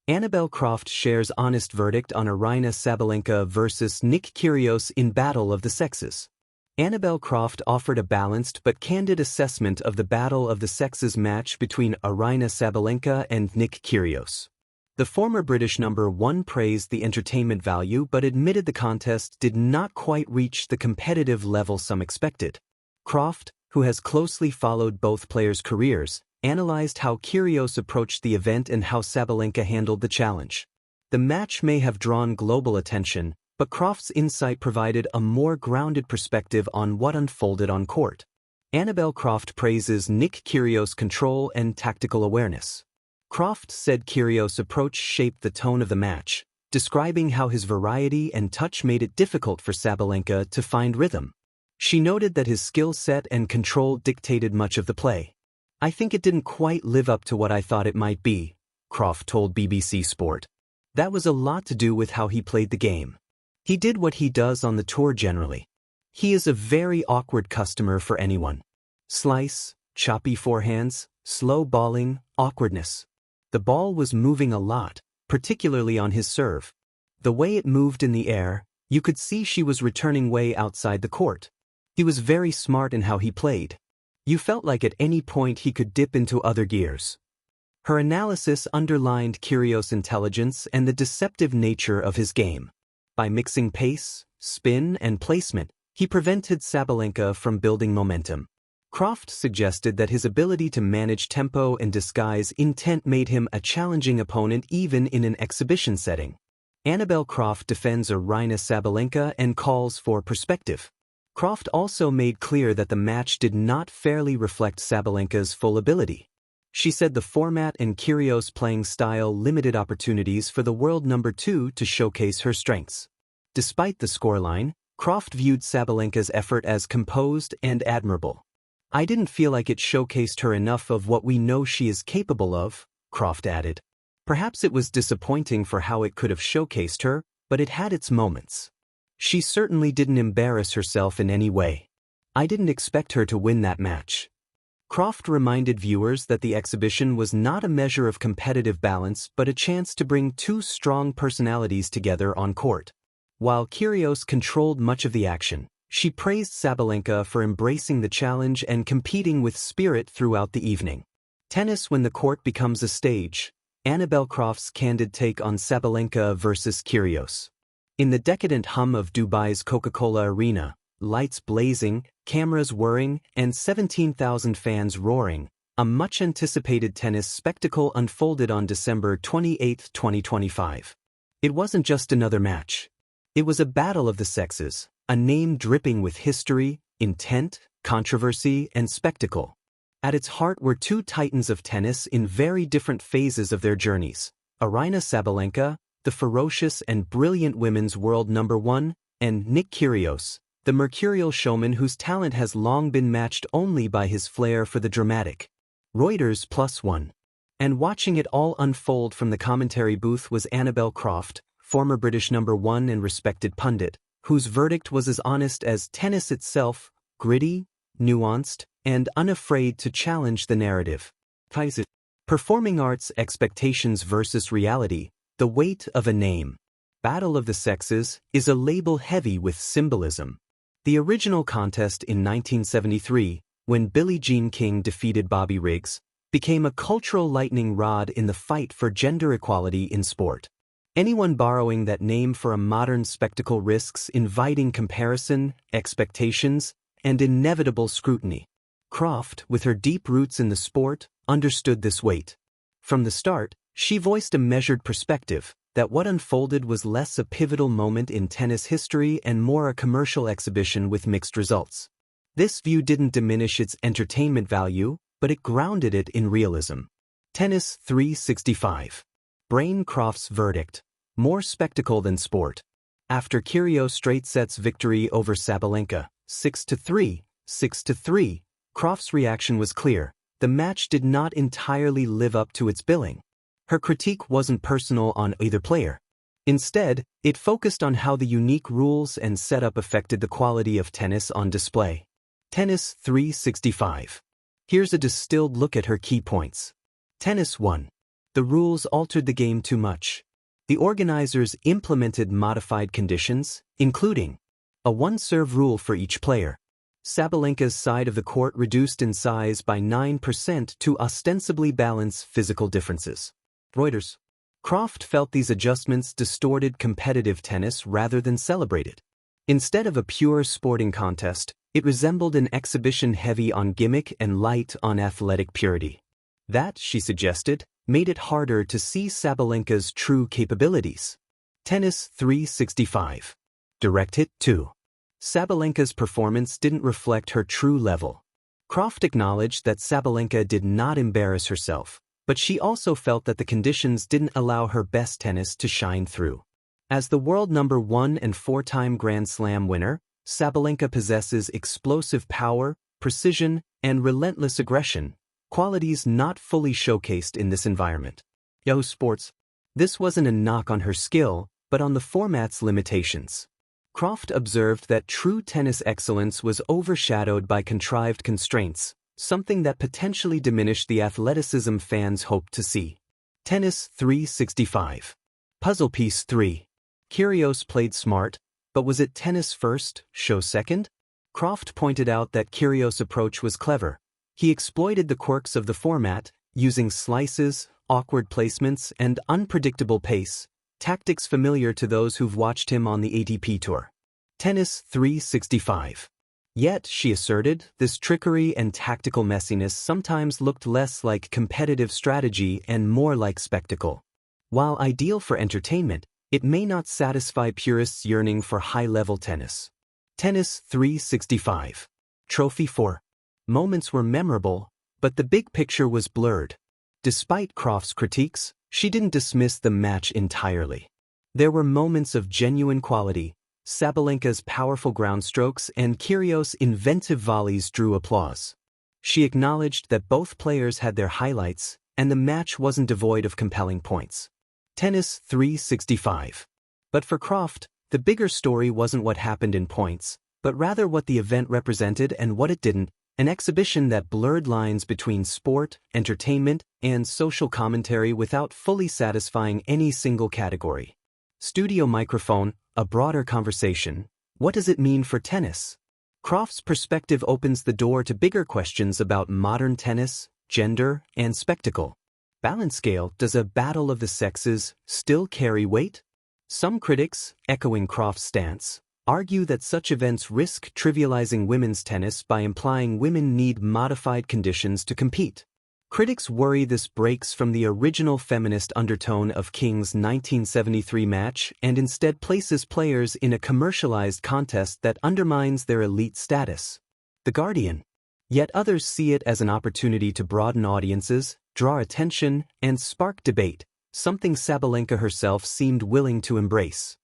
Annabel Croft shares honest verdict on Aryna Sabalenka versus Nick Kyrgios in Battle of the Sexes. Annabel Croft offered a balanced but candid assessment of the Battle of the Sexes match between Aryna Sabalenka and Nick Kyrgios. The former British #1 praised the entertainment value but admitted the contest did not quite reach the competitive level some expected. Croft, who has closely followed both players' careers, analyzed how Kyrgios approached the event and how Sabalenka handled the challenge. The match may have drawn global attention, but Croft's insight provided a more grounded perspective on what unfolded on court. Annabel Croft praises Nick Kyrgios' control and tactical awareness. Croft said Kyrgios' approach shaped the tone of the match, describing how his variety and touch made it difficult for Sabalenka to find rhythm. She noted that his skill set and control dictated much of the play. "I think it didn't quite live up to what I thought it might be," Croft told BBC Sport. "That was a lot to do with how he played the game. He did what he does on the tour generally. He is a very awkward customer for anyone. Slice, choppy forehands, slow balling, awkwardness. The ball was moving a lot, particularly on his serve. The way it moved in the air, you could see she was returning way outside the court. He was very smart in how he played. You felt like at any point he could dip into other gears." Her analysis underlined Kyrgios' intelligence and the deceptive nature of his game. By mixing pace, spin, and placement, he prevented Sabalenka from building momentum. Croft suggested that his ability to manage tempo and disguise intent made him a challenging opponent even in an exhibition setting. Annabel Croft defends Aryna Sabalenka and calls for perspective. Croft also made clear that the match did not fairly reflect Sabalenka's full ability. She said the format and Kyrgios' playing style limited opportunities for the world #2 to showcase her strengths. Despite the scoreline, Croft viewed Sabalenka's effort as composed and admirable. "I didn't feel like it showcased her enough of what we know she is capable of," Croft added. "Perhaps it was disappointing for how it could have showcased her, but it had its moments. She certainly didn't embarrass herself in any way. I didn't expect her to win that match." Croft reminded viewers that the exhibition was not a measure of competitive balance but a chance to bring two strong personalities together on court. While Kyrgios controlled much of the action, she praised Sabalenka for embracing the challenge and competing with spirit throughout the evening. Tennis when the court becomes a stage. Annabel Croft's candid take on Sabalenka versus Kyrgios. In the decadent hum of Dubai's Coca-Cola Arena, lights blazing, cameras whirring, and 17,000 fans roaring, a much-anticipated tennis spectacle unfolded on December 28, 2025. It wasn't just another match. It was a battle of the sexes, a name dripping with history, intent, controversy, and spectacle. At its heart were two titans of tennis in very different phases of their journeys: Aryna Sabalenka, the ferocious and brilliant women's world #1, and Nick Kyrgios, the mercurial showman whose talent has long been matched only by his flair for the dramatic. Reuters +1. And watching it all unfold from the commentary booth was Annabel Croft, former British #1 and respected pundit, whose verdict was as honest as tennis itself, gritty, nuanced, and unafraid to challenge the narrative. Performing arts expectations versus reality, the weight of a name. Battle of the Sexes is a label heavy with symbolism. The original contest in 1973, when Billie Jean King defeated Bobby Riggs, became a cultural lightning rod in the fight for gender equality in sport. Anyone borrowing that name for a modern spectacle risks inviting comparison, expectations, and inevitable scrutiny. Croft, with her deep roots in the sport, understood this weight. From the start, she voiced a measured perspective that what unfolded was less a pivotal moment in tennis history and more a commercial exhibition with mixed results. This view didn't diminish its entertainment value, but it grounded it in realism. Tennis 365. Brain Croft's verdict: more spectacle than sport. After Kyrgios straight sets victory over Sabalenka, 6-3, 6-3, Croft's reaction was clear: the match did not entirely live up to its billing. Her critique wasn't personal on either player. Instead, it focused on how the unique rules and setup affected the quality of tennis on display. Tennis 365. Here's a distilled look at her key points. Tennis 1. the rules altered the game too much. The organizers implemented modified conditions, including a one-serve rule for each player. Sabalenka's side of the court reduced in size by 9% to ostensibly balance physical differences. Reuters. Croft felt these adjustments distorted competitive tennis rather than celebrated. Instead of a pure sporting contest, it resembled an exhibition heavy on gimmick and light on athletic purity. That, she suggested, made it harder to see Sabalenka's true capabilities. Tennis 365. Direct Hit 2. Sabalenka's performance didn't reflect her true level. Croft acknowledged that Sabalenka did not embarrass herself, but she also felt that the conditions didn't allow her best tennis to shine through. As the world number 1 and 4-time Grand Slam winner, Sabalenka possesses explosive power, precision, and relentless aggression, qualities not fully showcased in this environment. Yahoo Sports. This wasn't a knock on her skill, but on the format's limitations. Croft observed that true tennis excellence was overshadowed by contrived constraints, something that potentially diminished the athleticism fans hoped to see. Tennis 365. Puzzle Piece 3. Kyrgios played smart, but was it tennis first, show second? Croft pointed out that Kyrgios' approach was clever. He exploited the quirks of the format, using slices, awkward placements, and unpredictable pace, tactics familiar to those who've watched him on the ATP Tour. Tennis 365. Yet, she asserted, this trickery and tactical messiness sometimes looked less like competitive strategy and more like spectacle. While ideal for entertainment, it may not satisfy purists yearning for high-level tennis. Tennis 365. Trophy 4. Moments were memorable, but the big picture was blurred. Despite Croft's critiques, she didn't dismiss the match entirely. There were moments of genuine quality. Sabalenka's powerful ground strokes and Kyrgios' inventive volleys drew applause. She acknowledged that both players had their highlights, and the match wasn't devoid of compelling points. Tennis 365. But for Croft, the bigger story wasn't what happened in points, but rather what the event represented and what it didn't, an exhibition that blurred lines between sport, entertainment, and social commentary without fully satisfying any single category. Studio Microphone, a broader conversation. What does it mean for tennis? Croft's perspective opens the door to bigger questions about modern tennis, gender, and spectacle. Balance scale, does a battle of the sexes still carry weight? Some critics, echoing Croft's stance, argue that such events risk trivializing women's tennis by implying women need modified conditions to compete. Critics worry this breaks from the original feminist undertone of King's 1973 match and instead places players in a commercialized contest that undermines their elite status. The Guardian. Yet others see it as an opportunity to broaden audiences, draw attention, and spark debate, something Sabalenka herself seemed willing to embrace.